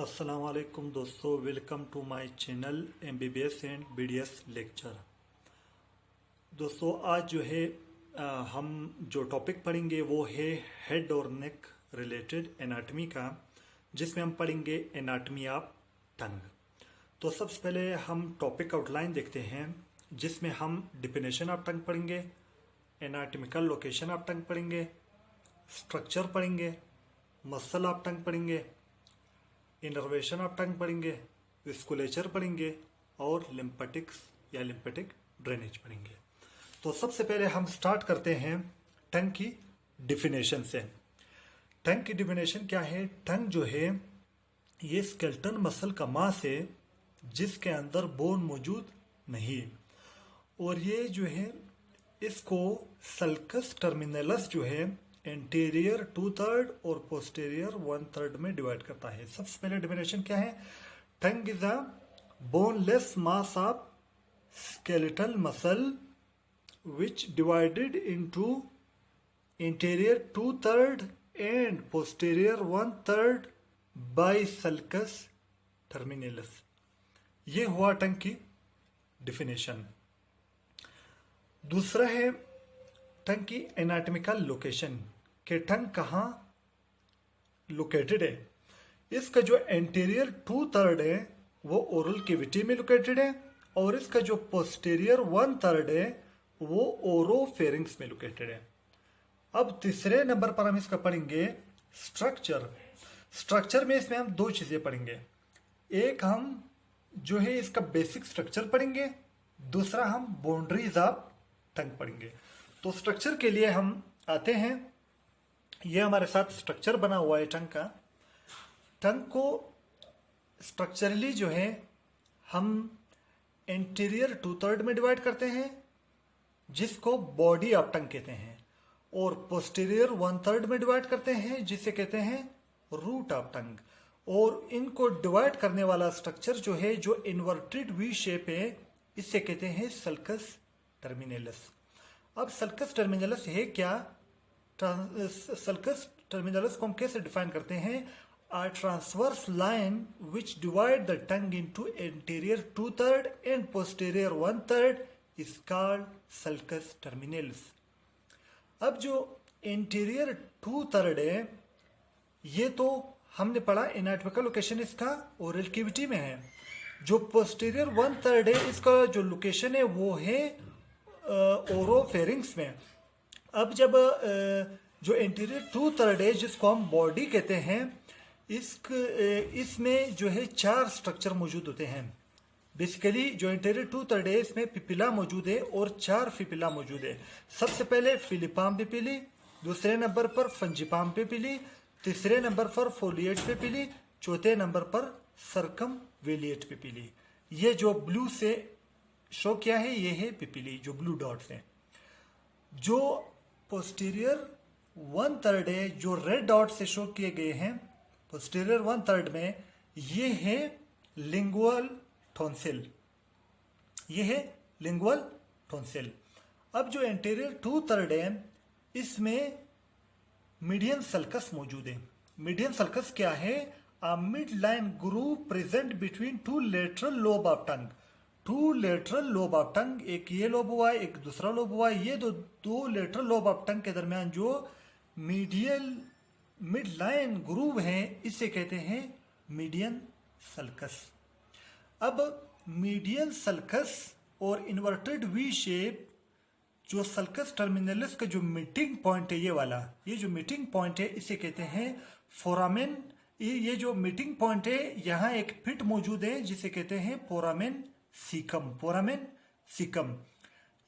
अस्सलाम वालेकुम दोस्तों, welcome to my channel MBBS and BDS lecture. दोस्तों आज जो है हम जो टॉपिक पढ़ेंगे वो है हेड और नेक रिलेटेड एनाटमी का, जिसमें हम पढ़ेंगे एनाटमी ऑफ टंग। तो सबसे पहले हम टॉपिक आउटलाइन देखते हैं, जिसमें हम डिफिनेशन ऑफ टंग पढ़ेंगे, एनाटमिकल लोकेशन ऑफ टंग पढ़ेंगे, स्ट्रक्चर पढ़ेंगे, मसल ऑफ टंग पढ़ेंगे, इनर्वेशन ऑफ टंग पढ़ेंगे, विस्कुलेचर पढ़ेंगे और लिम्फेटिक्स या लिम्फेटिक ड्रेनेज पढ़ेंगे। तो सबसे पहले हम स्टार्ट करते हैं टंग की डिफिनेशन से। टंग की डिफिनेशन क्या है? टंग जो है ये स्केलेटन मसल का मास है जिसके अंदर बोन मौजूद नहीं, और ये जो है इसको सल्कस टर्मिनलस जो है एंटीरियर 2/3 और पोस्टीरियर 1/3 में डिवाइड करता है। सबसे पहले डिफिनेशन क्या है? Tongue is a boneless mass of skeletal muscle which divided into interior 2/3 and posterior 1/3 by sulcus terminalis. ये हुआ टंग की डिफिनेशन। दूसरा है टंग की एनाटॉमिकल लोकेशन, के टंग कहाँ लोकेटेड है। इसका जो एंटीरियर 2/3 है वो ओरल कैविटी में लोकेटेड है, और इसका जो पोस्टीरियर 1/3 है वो ओरोफेरिंक्स में लोकेटेड है। अब तीसरे नंबर पर हम इसका पढ़ेंगे स्ट्रक्चर। स्ट्रक्चर में इसमें हम दो चीजें पढ़ेंगे, एक हम जो है इसका बेसिक स्ट्रक्चर पढ़ेंगे, दूसरा हम बाउंड्रीज ऑफ टंग पढ़ेंगे। तो स्ट्रक्चर के लिए हम आते हैं, ये हमारे साथ स्ट्रक्चर बना हुआ है टंग का। टंग को स्ट्रक्चरली जो है हम इंटीरियर 2/3 में डिवाइड करते हैं, जिसको बॉडी ऑफ टंग कहते हैं, और पोस्टीरियर 1/3 में डिवाइड करते हैं, जिसे कहते हैं रूट ऑफ टंग। और इनको डिवाइड करने वाला स्ट्रक्चर जो है, जो इन्वर्टेड वी शेप है, इसे कहते हैं सल्कस टर्मिनलस। अब सल्कस टर्मिनलस है क्या? सल्कस टर्मिनलस को हम कैसे डिफाइन करते हैं? A transverse line which divide the tongue into interior 2/3 and posterior 1/3 is called sulcus terminalis. अब जो इंटीरियर 2/3 है, ये तो हमने पढ़ा एनाटॉमिकल लोकेशन इसका ओरल कैविटी में है। जो पोस्टीरियर 1/3 है, इसका जो लोकेशन है वो है ओरोफेरिंक्स में। अब जब जो इंटीरियर 2/3 है, जिसको हम बॉडी कहते हैं, इसमें जो है 4 स्ट्रक्चर मौजूद होते हैं। बेसिकली जो इंटीरियर 2/3 है, इसमें पिपिला मौजूद है और 4 पिपिला मौजूद है। सबसे पहले फिलिपाम पिपिली, दूसरे नंबर पर फंजिपाम पिपिली, तीसरे नंबर पर फोलिएट पिपिली, चौथे नंबर पर सर्कम वेलिएट पिपिली। ये जो ब्लू से शो किया है ये है पिपिली, जो ब्लू डॉट्स हैं। जो पोस्टीरियर 1/3 है, जो रेड डॉट से शो किए गए हैं पोस्टीरियर 1/3 में, ये है लिंगुअल टॉन्सिल, ये है लिंगुअल टॉन्सिल। अब जो एंटीरियर 2/3 है, इसमें मीडियन सल्कस मौजूद है। मीडियन सल्कस क्या है? A mid line groove present between two lateral lobe of tongue. 2 lateral lobe of tongue, एक ये लोब हुआ है, एक दूसरा लोब हुआ है। ये दो लेटरल लोब ऑफ टंग के दरमियान जो मिड लाइन ग्रूव है, इसे कहते हैं मीडियन सल्कस। अब मीडियन सल्कस और इन्वर्टेड वी शेप, जो सल्कस टर्मिनलस का जो मीटिंग पॉइंट है, ये वाला, ये जो मीटिंग पॉइंट है, इसे कहते हैं फोरामेन। ये जो मीटिंग पॉइंट है, यहाँ एक फिट मौजूद है जिसे कहते हैं फोरामेन सीकम। फोरामेन सीकम,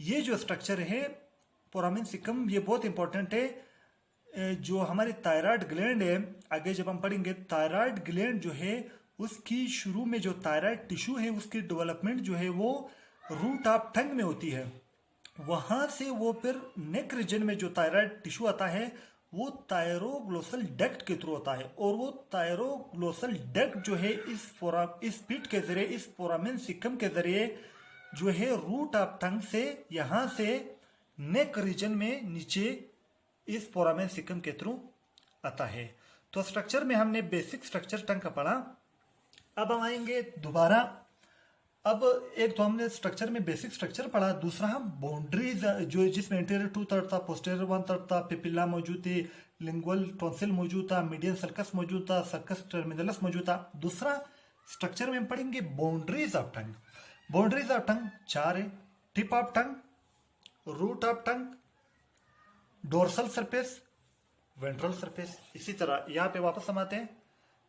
ये जो स्ट्रक्चर है फोरामेन सीकम, ये बहुत इंपॉर्टेंट है। जो हमारी थायराइड ग्लैंड है, आगे जब हम पढ़ेंगे, थायराइड ग्लैंड जो है उसकी शुरू में जो थायराइड टिश्यू है, उसकी डेवलपमेंट जो है वो रूट ऑफ टंग में होती है। वहां से वो फिर नेक रीजन में जो थायराइड टिश्यू आता है वो थायरोग्लोसल डक्ट के थ्रू होता है, और वो थायरोग्लोसल डक्ट जो है इस पिट के जरिए, इस फोरामेन सिकम के जरिए जो है रूट ऑफ टंग से यहां से नेक रीजन में नीचे इस फोरामेन सिकम के थ्रू आता है। तो स्ट्रक्चर में हमने बेसिक स्ट्रक्चर टंग का पढ़ा, अब हम आएंगे दोबारा। अब एक तो हमने स्ट्रक्चर में बेसिक स्ट्रक्चर पढ़ा, दूसरा हम बाउंड्रीज जो जिसमें इंटीरियर 2/3 था, पोस्टीरियर 1/3 था, पिपिला मौजूद थी, लिंगुअल टॉन्सिल मौजूद था, मीडियन सर्कस मौजूद था, सर्कस टर्मिनलस मौजूद था। दूसरा स्ट्रक्चर में हम पढ़ेंगे boundaries of tongue. Boundaries of tongue 4 है: tip of tongue, root of tongue, dorsal surface, ventral surface. इसी तरह यहां पे वापस हम आते हैं,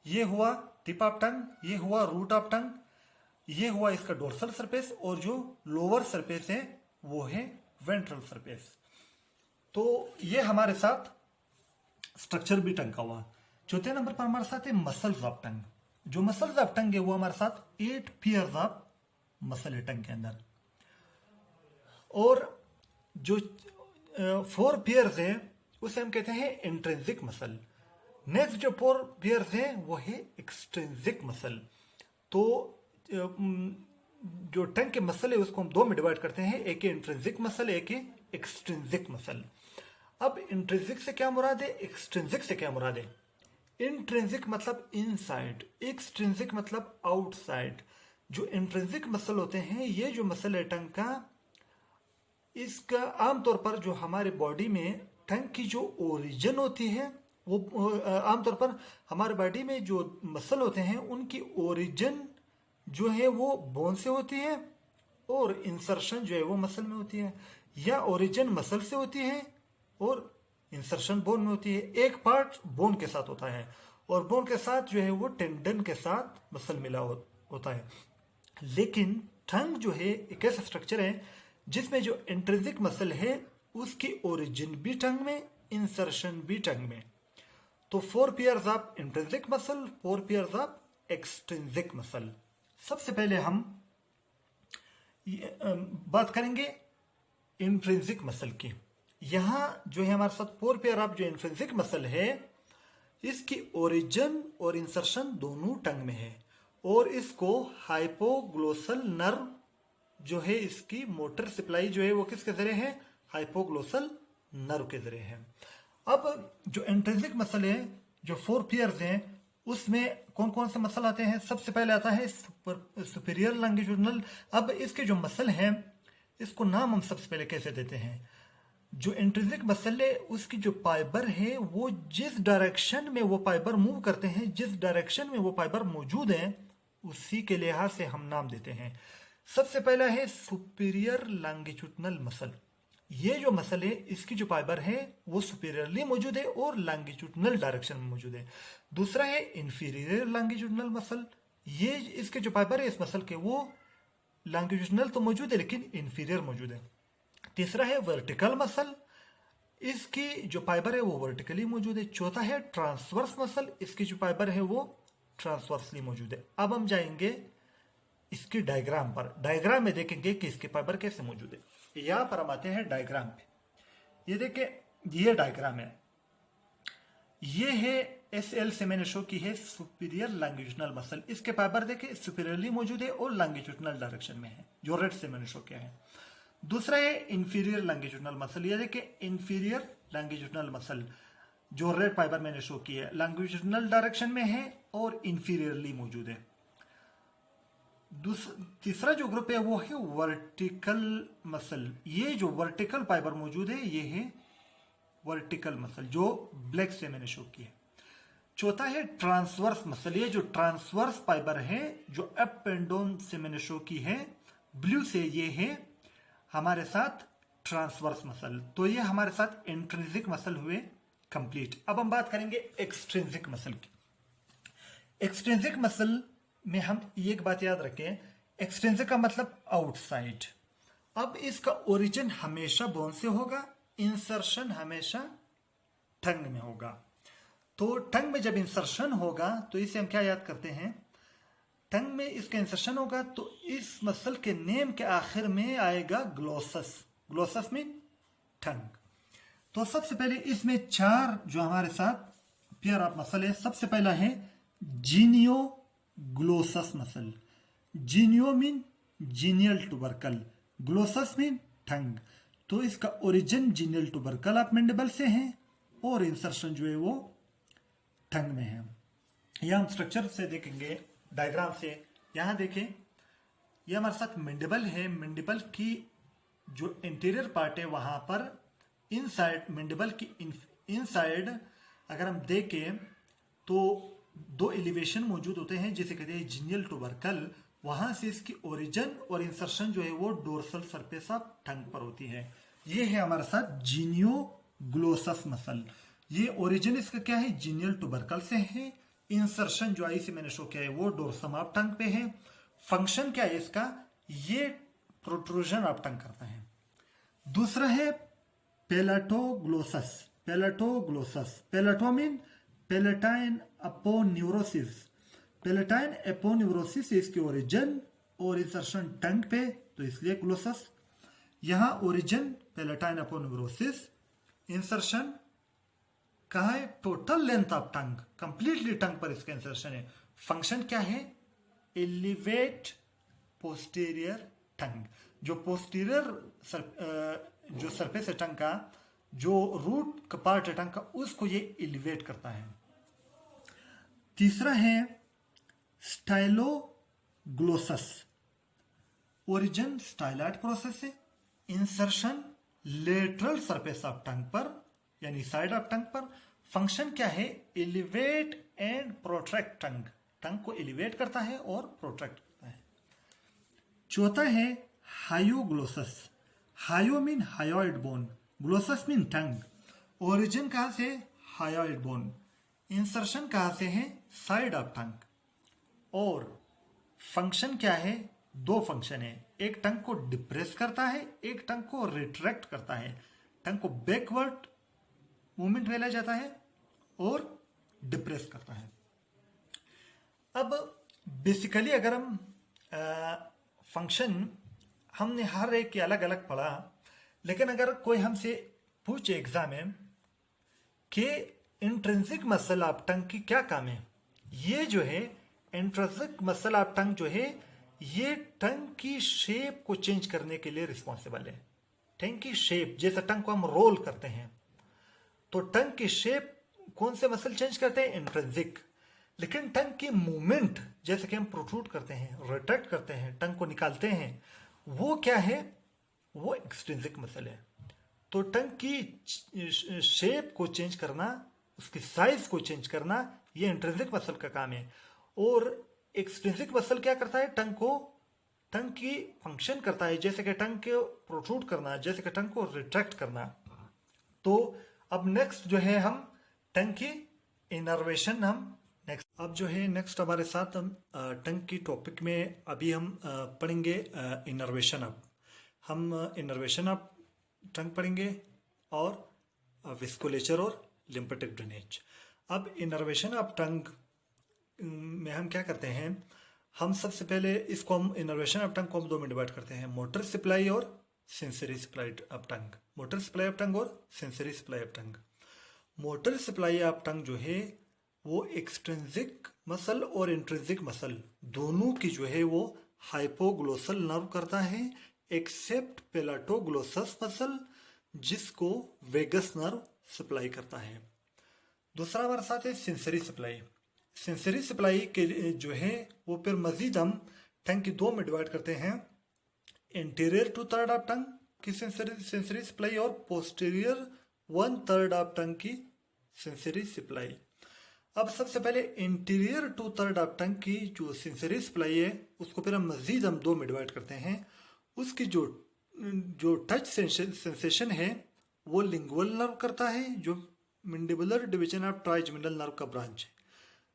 ये हुआ टिप ऑफ टंग, ये हुआ रूट ऑफ टंग, ये हुआ इसका डोर्सल सरफेस, और जो लोअर सरफेस है वो है वेंट्रल सरफेस। तो ये हमारे साथ स्ट्रक्चर भी टंग का हुआ। चौथे नंबर पर हमारे साथ है मसल्स ऑफ टंग। जो मसल्स ऑफ टंग है वो हमारे साथ 8 पेयर्स ऑफ मसल है टंग के अंदर, और जो 4 पेयर्स है उसे हम कहते हैं इंट्रिंसिक मसल। नेक्स्ट जो 4 पेयर्स है वो है एक्सट्रिंसिक मसल। तो जो टंग के मसल है उसको हम 2 में डिवाइड करते हैं, एक है इंट्रिंसिक मसल, एक है एक्सट्रिंसिक मसल। अब इंट्रिंसिक से क्या मुराद है, एक्सट्रिंसिक से क्या मुराद है? इंट्रिंसिक मतलब इनसाइड, एक्सट्रिंसिक मतलब आउटसाइड। जो इंट्रिंसिक मसल होते हैं, ये जो मसल है टंग का, इसका आमतौर पर जो हमारे बॉडी में टंग की जो ओरिजिन होती है वो आमतौर पर हमारे बॉडी में जो मसल होते हैं उनकी ओरिजिन जो है वो बोन से होती है, और इंसर्शन जो है वो मसल में होती है, या ओरिजिन मसल से होती है और इंसर्शन बोन में होती है। एक पार्ट बोन के साथ होता है और बोन के साथ जो है वो टेंडन के साथ मसल मिला होता है। लेकिन टंग जो है एक ऐसा स्ट्रक्चर है जिसमें जो इंट्रिंसिक मसल है उसकी ओरिजिन भी टंग में, इंसर्शन भी टंग में। तो 4 pairs of intrinsic muscle, 4 pairs of extrinsic muscle. सबसे पहले हम बात करेंगे इंट्रिंसिक मसल की। यहां जो है हमारे साथ 4 पेयर ऑफ जो इंट्रिंसिक मसल है, इसकी ओरिजिन और इंसर्शन दोनों टंग में है, और इसको हाइपोग्लोसल नर्व जो है इसकी मोटर सप्लाई जो है वो किसके जरिए है, हाइपोग्लोसल नर्व के जरिए है। अब जो इंट्रिंसिक मसल है, जो 4 पेयर्स हैं, उसमें कौन कौन से मसल आते हैं? सबसे पहले आता है सुपीरियर लॉन्गिट्यूडिनल। अब इसके जो मसल हैं इसको नाम हम सबसे पहले कैसे देते हैं? जो इंट्रिंसिक मसल है उसकी जो फाइबर है वो जिस डायरेक्शन में वो फाइबर मूव करते हैं, जिस डायरेक्शन में वो फाइबर मौजूद है, उसी के लिहाज से हम नाम देते हैं। सबसे पहला है सुपीरियर लॉन्गिट्यूडिनल मसल। ये जो मसल है इसकी जो फाइबर है वो सुपीरियरली मौजूद है और लॉन्गिट्यूडिनल डायरेक्शन में मौजूद है। दूसरा है इंफीरियर लॉन्गिट्यूडिनल मसल। ये इसके जो फाइबर है इस मसल के वो लॉन्गिट्यूडिनल तो मौजूद है लेकिन इंफीरियर मौजूद है। तीसरा है वर्टिकल मसल, इसकी जो फाइबर है वो वर्टिकली मौजूद है। चौथा है ट्रांसवर्स मसल, इसकी जो फाइबर है वो ट्रांसवर्सली मौजूद है। अब हम जाएंगे इसकी डायग्राम पर। डायग्राम में देखेंगे कि इसके फाइबर कैसे मौजूद है। यहां पर हम आते हैं डायग्राम पे। ये देखिए, ये डायग्राम है, ये है SL से मैंने शो की है सुपीरियर लॉन्गिट्यूडिनल मसल। इसके फाइबर देखिए सुपीरियरली मौजूद है और लॉन्गिट्यूडिनल डायरेक्शन में है, जो रेड से मैंने शो किया है। दूसरा है इंफीरियर लॉन्गिट्यूडिनल मसल। ये देखिए इंफीरियर लॉन्गिट्यूडिनल मसल, जो रेड फाइबर मैंने शो की है, लॉन्गिट्यूडिनल डायरेक्शन में है और इंफीरियरली मौजूद है। तीसरा जो ग्रुप है वो है वर्टिकल मसल। ये जो वर्टिकल फाइबर मौजूद है ये है वर्टिकल मसल, जो ब्लैक से मैंने शो की है। चौथा है ट्रांसवर्स मसल। ये जो ट्रांसवर्स फाइबर है जो अप एंड डाउन से मैंने शो की है ब्लू से, ये है हमारे साथ ट्रांसवर्स मसल। तो ये हमारे साथ इंट्रिंसिक मसल हुए कंप्लीट। अब हम बात करेंगे एक्सट्रिंसिक मसल की। एक्सट्रिंसिक मसल में हम एक बात याद रखें, एक्सट्रिंसिक का मतलब आउटसाइड। अब इसका ओरिजिन हमेशा बोन से होगा, इंसर्शन हमेशा टंग में होगा। तो टंग में जब इंसर्शन होगा तो इसे हम क्या याद करते हैं, टंग में इसका इंसर्शन होगा तो इस मसल के नेम के आखिर में आएगा ग्लोसस। ग्लोसस मीन टंग। तो सबसे पहले इसमें 4 जो हमारे साथ पेयर ऑफ मसल है। सबसे पहला है genioglossus muscle. Genio mean genial tubercle, glossus mean tongue. तो इसका origin genial tubercle of mandible से है और इंसर्शन जो है वो टंग में है। यह हम स्ट्रक्चर से देखेंगे। डायग्राम से। यहाँ देखें, ये हमारे साथ मैंडिबल है। मैंडिबल की जो इंटीरियर पार्ट है वहां पर इनसाइड, मैंडिबल की इनसाइड अगर हम देखें तो दो एलिवेशन मौजूद होते हैं जिसे कहते हैं जीनियल ट्यूबरकल। वहां से इसकी ओरिजिन और इंसर्शन जो है वो डोर्सल सरफेस ऑफ टंग पर होती है। ये है हमारे साथ जीनियोग्लोसस मसल। ये ओरिजिन इसका क्या है, जीनियल ट्यूबरकल से है। इंसर्शन जो आई से मैंने शो किया है वो डोर्सम ऑफ टंग पे है। फंक्शन क्या है इसका, ये प्रोट्रूजन ऑफ टंग करता है। दूसरा है पेलाटोग्लोसस। पेलाटोग्लोसस, पेलाटो मीन पेलेटाइन अपोन्यूरोसिस। पेलेटाइन अपोन्यूरोसिस इसकी ओरिजिन और इंसर्शन टंग पे, तो इसलिए ग्लोसस। यहां ओरिजिन पेलेटाइन अपोन्यूरोसिस, इंसर्शन कहाँ है, total length of tongue, completely tongue पर इसका इंसर्शन है। फंक्शन क्या है, एलिवेट पोस्टीरियर टंग। जो पोस्टीरियर जो सरफेस है टंग का, जो रूट का पार्ट है टंग का, उसको ये एलिवेट करता है। तीसरा है स्टाइलोग्लोसस। ओरिजिन स्टाइलॉइड प्रोसेस है, insertion lateral surface of tongue पर यानी साइड ऑफ टंग पर। फंक्शन क्या है, एलिवेट एंड प्रोट्रैक्ट टंग। टंग को एलिवेट करता है और प्रोट्रैक्ट करता है। चौथा है हायोग्लोसस। हायो मीन हायोइड बोन, ग्लोसस मीन टंग। ओरिजिन कहां से, हायोइड बोन। इंसर्शन कहां से है, साइड ऑफ टंग। और फंक्शन क्या है, दो फंक्शन है, एक टंग को डिप्रेस करता है, एक टंग को रिट्रैक्ट करता है। टंग को बैकवर्ड मूवमेंट में ले जाता है और डिप्रेस करता है। अब बेसिकली अगर हम फंक्शन हमने हर एक के अलग अलग पढ़ा, लेकिन अगर कोई हमसे पूछे एग्जाम में कि इंट्रिंसिक मसल ऑफ टंग की क्या काम है, ये जो है इंट्रिंसिक मसल ऑफ टंग जो है ये टंग की शेप को चेंज करने के लिए रिस्पॉन्सिबल है। टंग की शेप, जैसे टंग को हम रोल करते हैं तो टंग की शेप कौन से मसल चेंज करते हैं, इंट्रिंसिक। लेकिन टंग की मूवमेंट, जैसे कि हम प्रोट्रूड करते हैं, रिट्रैक्ट करते हैं, टंग को निकालते हैं, वो क्या है, वो एक्सट्रिंसिक मसल है। तो टंग की शेप को चेंज करना, उसकी साइज को चेंज करना, ये इंट्रिंसिक मसल का काम है। और एक्सट्रिंसिक मसल क्या करता है, टंग की फंक्शन करता है, जैसे कि टंग को प्रोट्रूड करना, जैसे कि टंग को रिट्रैक्ट करना। तो अब नेक्स्ट जो है हम टंग की इनर्वेशन हम नेक्स्ट, अब जो है नेक्स्ट हमारे साथ हम टंग की टॉपिक में अभी हम पढ़ेंगे इनर्वेशन अप। हम इनर्वेशन अप टंग पढ़ेंगे और विस्कुलेचर और लिम्फेटिक ड्रेनेज। अब इनर्वेशन अप टंग में हम क्या करते हैं, हम सबसे पहले इसको हम इनर्वेशन ऑफ टंग को हम दो में डिवाइड करते हैं, मोटर सप्लाई और sensory supply of tongue. Motor supply of tongue और sensory supply of tongue. Motor supply of tongue जो है वो एक्सट्रिंसिक मसल और इंट्रिंसिक मसल दोनों की जो है वो हाइपोग्लोसल नर्व करता है, एक्सेप्ट पेलाटोग्लोसस मसल जिसको वेगस नर्व सप्लाई करता है। दूसरा हमारे साथ है सेंसरी सप्लाई। सेंसरी सप्लाई के लिए जो है वो फिर मजीद हम टंग की दो में डिवाइड करते हैं, इंटीरियर 2/3 ऑफ टंग की सेंसरी सप्लाई और पोस्टीरियर 1/3 ऑफ टंग की सेंसरी सप्लाई। अब सबसे पहले इंटीरियर 2/3 ऑफ टंग की जो सेंसरी सप्लाई है उसको फिर हम मजीद हम दो में डिवाइड करते हैं। उसकी जो टच सेंसेशन है वो लिंगुअल नर्व करता है, जो mandibular division of trigeminal nerve का ब्रांच है।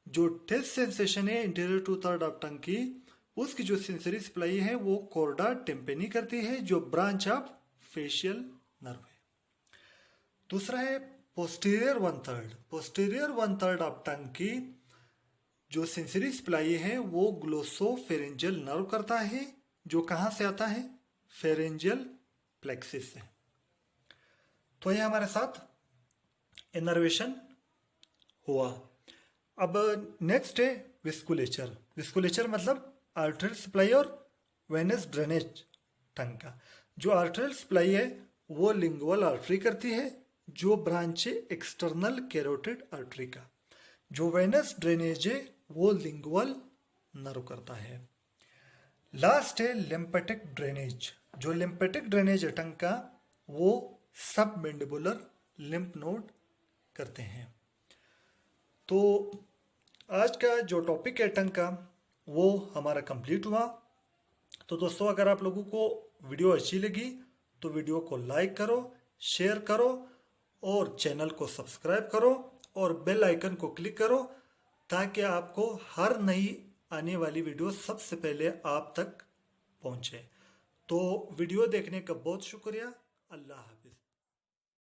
जो टेस्ट सेंसेशन है इंटीरियर 2/3 ऑफ टंग की, उसकी जो सेंसरी सप्लाई है वो कॉर्डा टेम्पेनी करती है, जो ब्रांच ऑफ फेशियल नर्व है। दूसरा है पोस्टीरियर 1/3। पोस्टीरियर 1/3 ऑफ टंग की जो सेंसरी सप्लाई है वो ग्लोसोफेरेंजियल नर्व करता है, जो कहां से आता है, फेरेंजियल प्लेक्सिस से। तो ये हमारे साथ इनर्वेशन हुआ। अब नेक्स्ट है विस्कुलेचर। विस्कुलेचर मतलब आर्टरियल सप्लाई और वेनस ड्रेनेज टंग का। जो आर्टरियल सप्लाई है वो लिंगुअल आर्टरी करती है, जो ब्रांच है एक्सटर्नल कैरोटिड आर्टरी का। जो वेनस ड्रेनेज है वो लिंगुअल नर्व करता है। लास्ट है लिम्फेटिक ड्रेनेज। जो लिम्फेटिक ड्रेनेज है टंग का, वो सब मैंडिबुलर लिम्फ नोड करते हैं। तो आज का जो टॉपिक है टंग का, वो हमारा कंप्लीट हुआ। तो दोस्तों, अगर आप लोगों को वीडियो अच्छी लगी तो वीडियो को लाइक करो, शेयर करो और चैनल को सब्सक्राइब करो और बेल आइकन को क्लिक करो, ताकि आपको हर नई आने वाली वीडियो सबसे पहले आप तक पहुंचे। तो वीडियो देखने का बहुत शुक्रिया। अल्लाह हाफ़िज़।